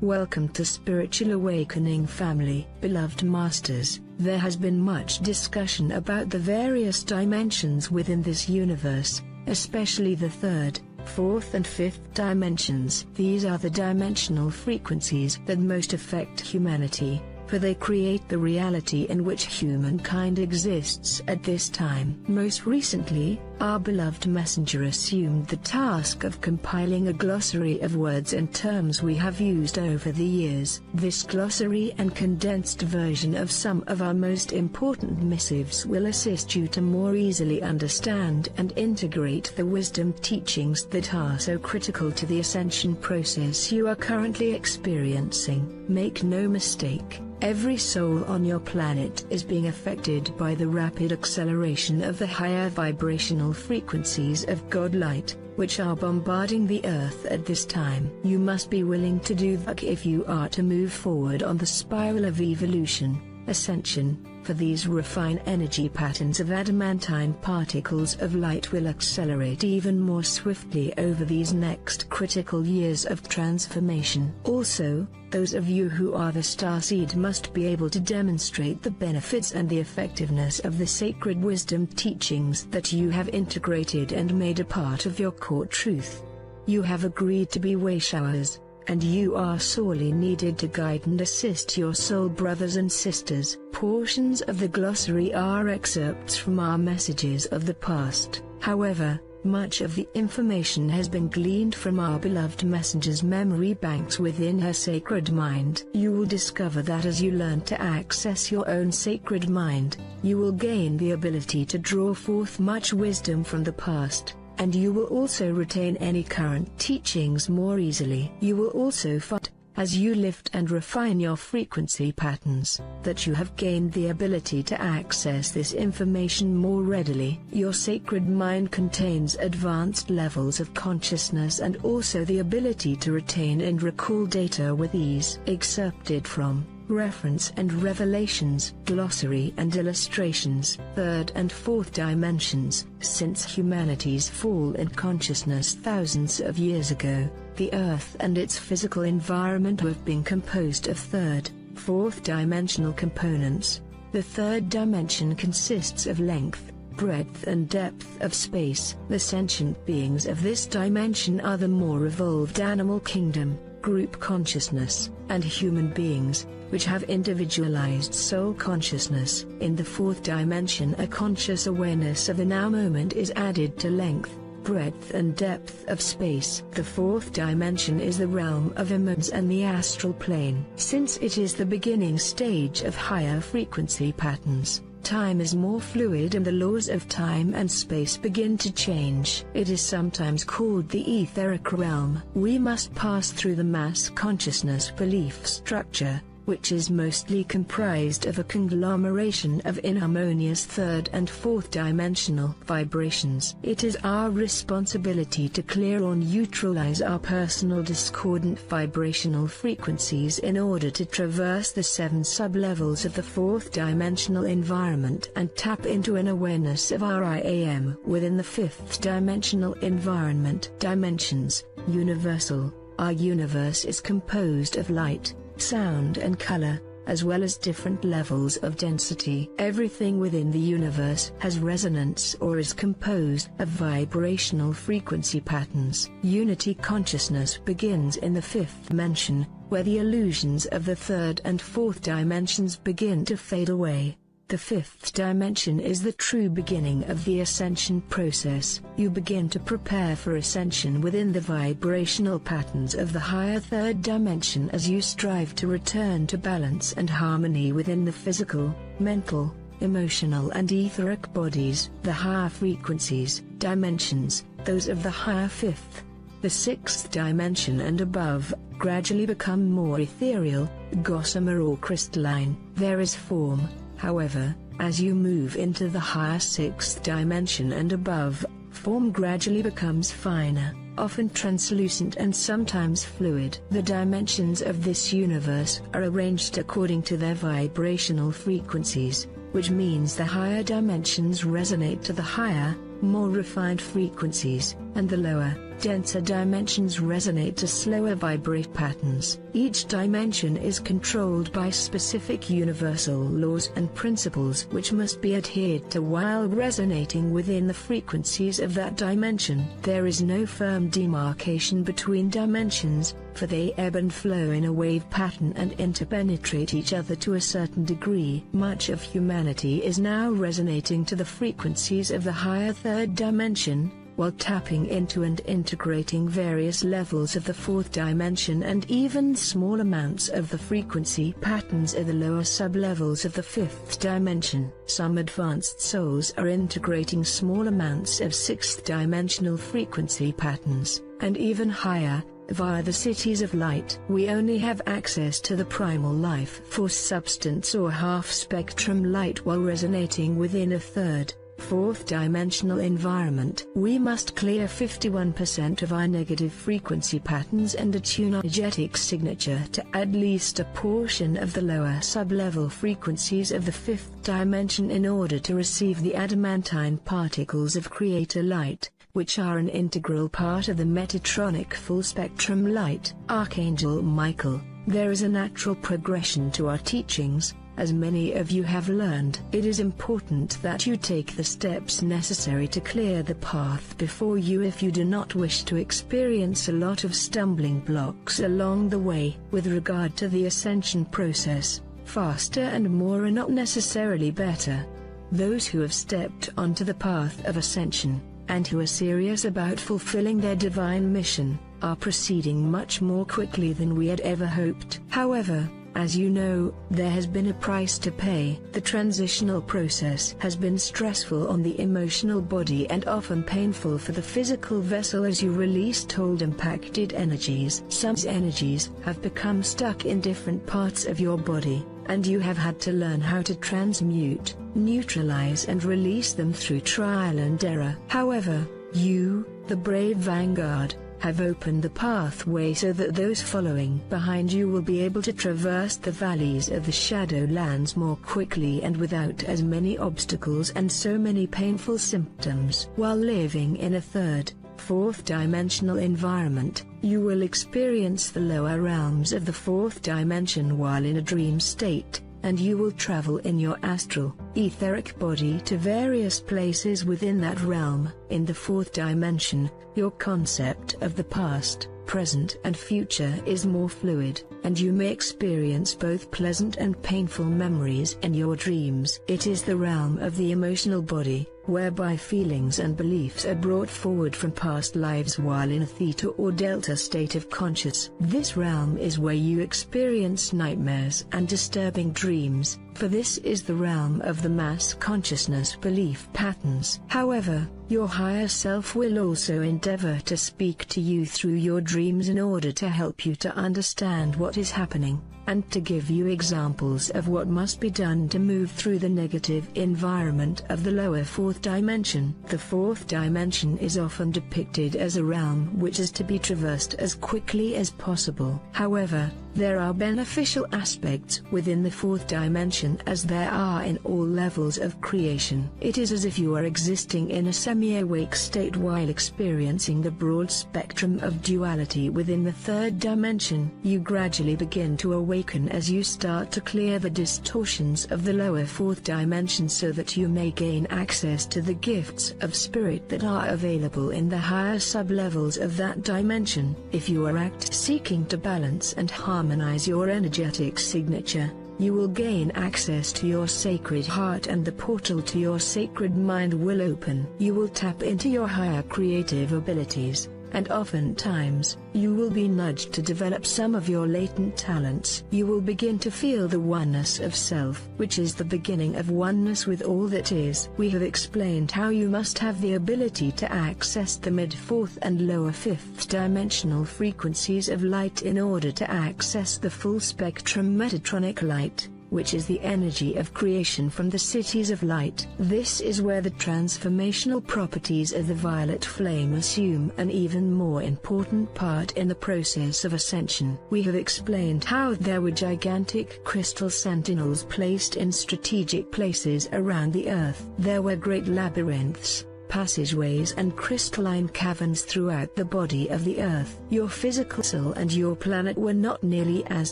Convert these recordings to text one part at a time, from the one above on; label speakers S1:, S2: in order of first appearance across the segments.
S1: Welcome to Spiritual Awakening family. Beloved Masters, there has been much discussion about the various dimensions within this universe, especially the third, fourth and fifth dimensions. These are the dimensional frequencies that most affect humanity, for they create the reality in which humankind exists at this time. Most recently, our beloved messenger assumed the task of compiling a glossary of words and terms we have used over the years. This glossary and condensed version of some of our most important missives will assist you to more easily understand and integrate the wisdom teachings that are so critical to the ascension process you are currently experiencing. Make no mistake, every soul on your planet is being affected by the rapid acceleration of the higher vibrational frequencies of God light, which are bombarding the earth at this time. You must be willing to do that if you are to move forward on the spiral of evolution, ascension, for these refined energy patterns of adamantine particles of light will accelerate even more swiftly over these next critical years of transformation. Also, those of you who are the starseed must be able to demonstrate the benefits and the effectiveness of the sacred wisdom teachings that you have integrated and made a part of your core truth. You have agreed to be way showers, and you are sorely needed to guide and assist your soul brothers and sisters. Portions of the glossary are excerpts from our messages of the past. However, much of the information has been gleaned from our beloved messenger's memory banks within her sacred mind. You will discover that as you learn to access your own sacred mind, you will gain the ability to draw forth much wisdom from the past, and you will also retain any current teachings more easily. You will also find, as you lift and refine your frequency patterns, that you have gained the ability to access this information more readily. Your sacred mind contains advanced levels of consciousness and also the ability to retain and recall data with ease. Excerpted from Reference and Revelations, Glossary and Illustrations. Third and fourth dimensions. Since humanity's fall in consciousness thousands of years ago, the Earth and its physical environment have been composed of third, fourth dimensional components. The third dimension consists of length, breadth and depth of space. The sentient beings of this dimension are the more evolved animal kingdom, group consciousness, and human beings, which have individualized soul consciousness. In the fourth dimension, a conscious awareness of the now moment is added to length, breadth and depth of space. The fourth dimension is the realm of emotions and the astral plane. Since it is the beginning stage of higher frequency patterns, time is more fluid and the laws of time and space begin to change. It is sometimes called the etheric realm. We must pass through the mass consciousness belief structure, which is mostly comprised of a conglomeration of inharmonious third and fourth dimensional vibrations. It is our responsibility to clear or neutralize our personal discordant vibrational frequencies in order to traverse the 7 sub-levels of the fourth dimensional environment and tap into an awareness of our I am within the fifth dimensional environment. Dimensions, universal. Our universe is composed of light, sound and color, as well as different levels of density. Everything within the universe has resonance or is composed of vibrational frequency patterns. Unity consciousness begins in the fifth dimension, where the illusions of the third and fourth dimensions begin to fade away. The fifth dimension is the true beginning of the ascension process. You begin to prepare for ascension within the vibrational patterns of the higher third dimension as you strive to return to balance and harmony within the physical, mental, emotional and etheric bodies. The higher frequencies, dimensions, those of the higher fifth, the sixth dimension and above, gradually become more ethereal, gossamer or crystalline. There is form. However, as you move into the higher sixth dimension and above, form gradually becomes finer, often translucent and sometimes fluid. The dimensions of this universe are arranged according to their vibrational frequencies, which means the higher dimensions resonate to the higher, more refined frequencies, and the lower, Denser dimensions resonate to slower vibrate patterns. Each dimension is controlled by specific universal laws and principles which must be adhered to while resonating within the frequencies of that dimension. There is no firm demarcation between dimensions, for they ebb and flow in a wave pattern and interpenetrate each other to a certain degree. Much of humanity is now resonating to the frequencies of the higher third dimension, while tapping into and integrating various levels of the fourth dimension and even small amounts of the frequency patterns of the lower sub-levels of the fifth dimension. Some advanced souls are integrating small amounts of sixth dimensional frequency patterns, and even higher, via the cities of light. We only have access to the primal life force substance or half-spectrum light while resonating within a third, fourth dimensional environment. We must clear 51% of our negative frequency patterns and attune our energetic signature to at least a portion of the lower sub-level frequencies of the fifth dimension in order to receive the adamantine particles of creator light, which are an integral part of the Metatronic full-spectrum light. Archangel Michael, there is a natural progression to our teachings. As many of you have learned, it is important that you take the steps necessary to clear the path before you if you do not wish to experience a lot of stumbling blocks along the way. With regard to the ascension process, faster and more are not necessarily better. Those who have stepped onto the path of ascension, and who are serious about fulfilling their divine mission, are proceeding much more quickly than we had ever hoped. However, as you know, there has been a price to pay. The transitional process has been stressful on the emotional body and often painful for the physical vessel as you release old impacted energies. Some energies have become stuck in different parts of your body, and you have had to learn how to transmute, neutralize and release them through trial and error. However, you, the brave vanguard, have opened the pathway so that those following behind you will be able to traverse the valleys of the Shadowlands more quickly and without as many obstacles and so many painful symptoms. While living in a third, fourth dimensional environment, you will experience the lower realms of the fourth dimension while in a dream state, and you will travel in your astral, etheric body to various places within that realm. In the fourth dimension, your concept of the past, present and future is more fluid, and you may experience both pleasant and painful memories in your dreams. It is the realm of the emotional body, whereby feelings and beliefs are brought forward from past lives while in a theta or delta state of conscious. This realm is where you experience nightmares and disturbing dreams, for this is the realm of the mass consciousness belief patterns. However, your higher self will also endeavor to speak to you through your dreams in order to help you to understand what is happening, and to give you examples of what must be done to move through the negative environment of the lower fourth dimension. The fourth dimension is often depicted as a realm which is to be traversed as quickly as possible. However, there are beneficial aspects within the fourth dimension as there are in all levels of creation. It is as if you are existing in a semi-awake state while experiencing the broad spectrum of duality within the third dimension. You gradually begin to awaken as you start to clear the distortions of the lower fourth dimension so that you may gain access to the gifts of spirit that are available in the higher sub-levels of that dimension. If you are seeking to balance and harmonize your energetic signature, you will gain access to your sacred heart and the portal to your sacred mind will open. You will tap into your higher creative abilities, and oftentimes, you will be nudged to develop some of your latent talents. You will begin to feel the oneness of self, which is the beginning of oneness with all that is. We have explained how you must have the ability to access the mid-fourth and lower fifth dimensional frequencies of light in order to access the full-spectrum Metatronic light, which is the energy of creation from the cities of light. This is where the transformational properties of the violet flame assume an even more important part in the process of ascension. We have explained how there were gigantic crystal sentinels placed in strategic places around the earth. There were great labyrinths, passageways and crystalline caverns throughout the body of the Earth. Your physical soul and your planet were not nearly as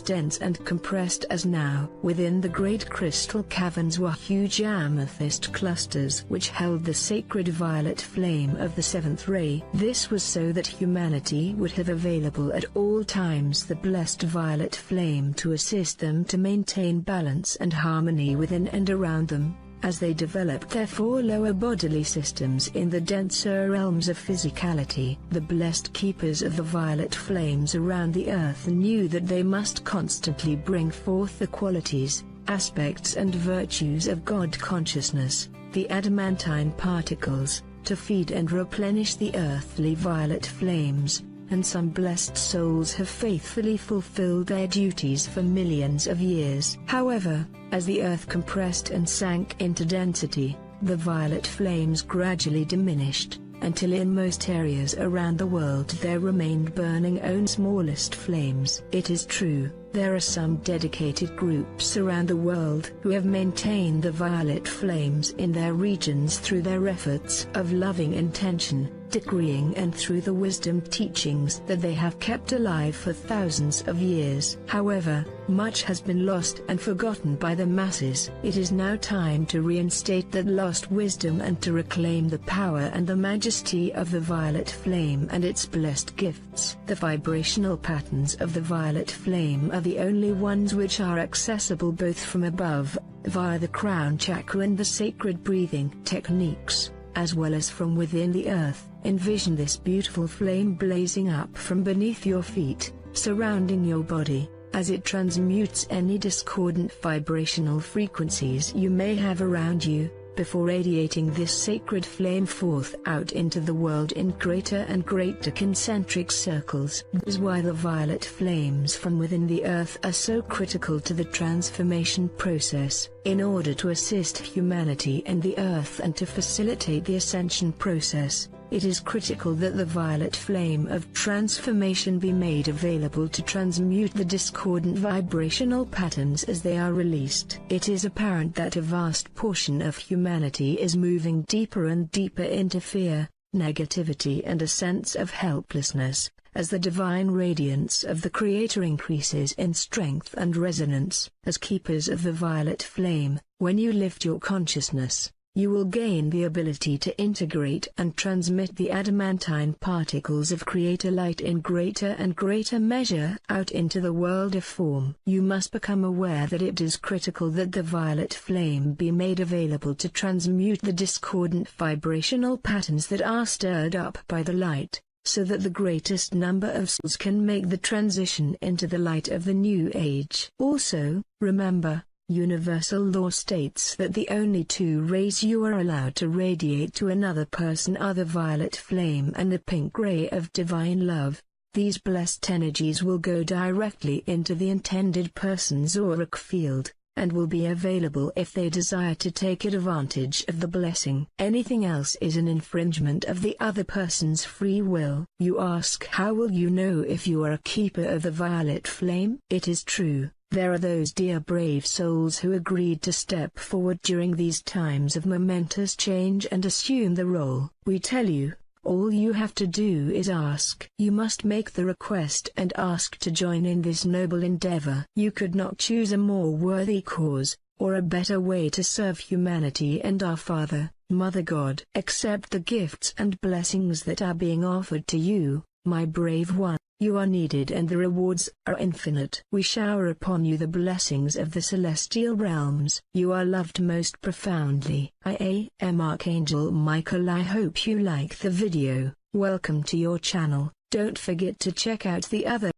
S1: dense and compressed as now. Within the great crystal caverns were huge amethyst clusters which held the sacred violet flame of the seventh ray. This was so that humanity would have available at all times the blessed violet flame to assist them to maintain balance and harmony within and around them, as they developed their four lower bodily systems in the denser realms of physicality. The blessed keepers of the violet flames around the Earth knew that they must constantly bring forth the qualities, aspects and virtues of God consciousness, the adamantine particles, to feed and replenish the earthly violet flames, and some blessed souls have faithfully fulfilled their duties for millions of years. However, as the earth compressed and sank into density, the violet flames gradually diminished, until in most areas around the world there remained burning only smallest flames. It is true, there are some dedicated groups around the world who have maintained the violet flames in their regions through their efforts of loving intention, decreeing and through the wisdom teachings that they have kept alive for thousands of years. However, much has been lost and forgotten by the masses. It is now time to reinstate that lost wisdom and to reclaim the power and the majesty of the violet flame and its blessed gifts. The vibrational patterns of the violet flame are the only ones which are accessible both from above, via the crown chakra and the sacred breathing techniques, as well as from within the earth. Envision this beautiful flame blazing up from beneath your feet, surrounding your body, as it transmutes any discordant vibrational frequencies you may have around you, before radiating this sacred flame forth out into the world in greater and greater concentric circles. This is why the violet flames from within the earth are so critical to the transformation process, in order to assist humanity and the earth and to facilitate the ascension process. It is critical that the violet flame of transformation be made available to transmute the discordant vibrational patterns as they are released. It is apparent that a vast portion of humanity is moving deeper and deeper into fear, negativity and a sense of helplessness, as the divine radiance of the Creator increases in strength and resonance. As keepers of the violet flame, when you lift your consciousness, you will gain the ability to integrate and transmit the adamantine particles of Creator light in greater and greater measure out into the world of form. You must become aware that it is critical that the violet flame be made available to transmute the discordant vibrational patterns that are stirred up by the light, so that the greatest number of souls can make the transition into the light of the new age. Also, remember, universal law states that the only two rays you are allowed to radiate to another person are the violet flame and the pink ray of divine love. These blessed energies will go directly into the intended person's auric field, and will be available if they desire to take advantage of the blessing. Anything else is an infringement of the other person's free will. You ask, how will you know if you are a keeper of the violet flame? It is true. There are those dear brave souls who agreed to step forward during these times of momentous change and assume the role. We tell you, all you have to do is ask. You must make the request and ask to join in this noble endeavor. You could not choose a more worthy cause, or a better way to serve humanity and our Father, Mother God. Accept the gifts and blessings that are being offered to you, my brave one. You are needed and the rewards are infinite. We shower upon you the blessings of the celestial realms. You are loved most profoundly. I am Archangel Michael. I hope you like the video. Welcome to your channel. Don't forget to check out the other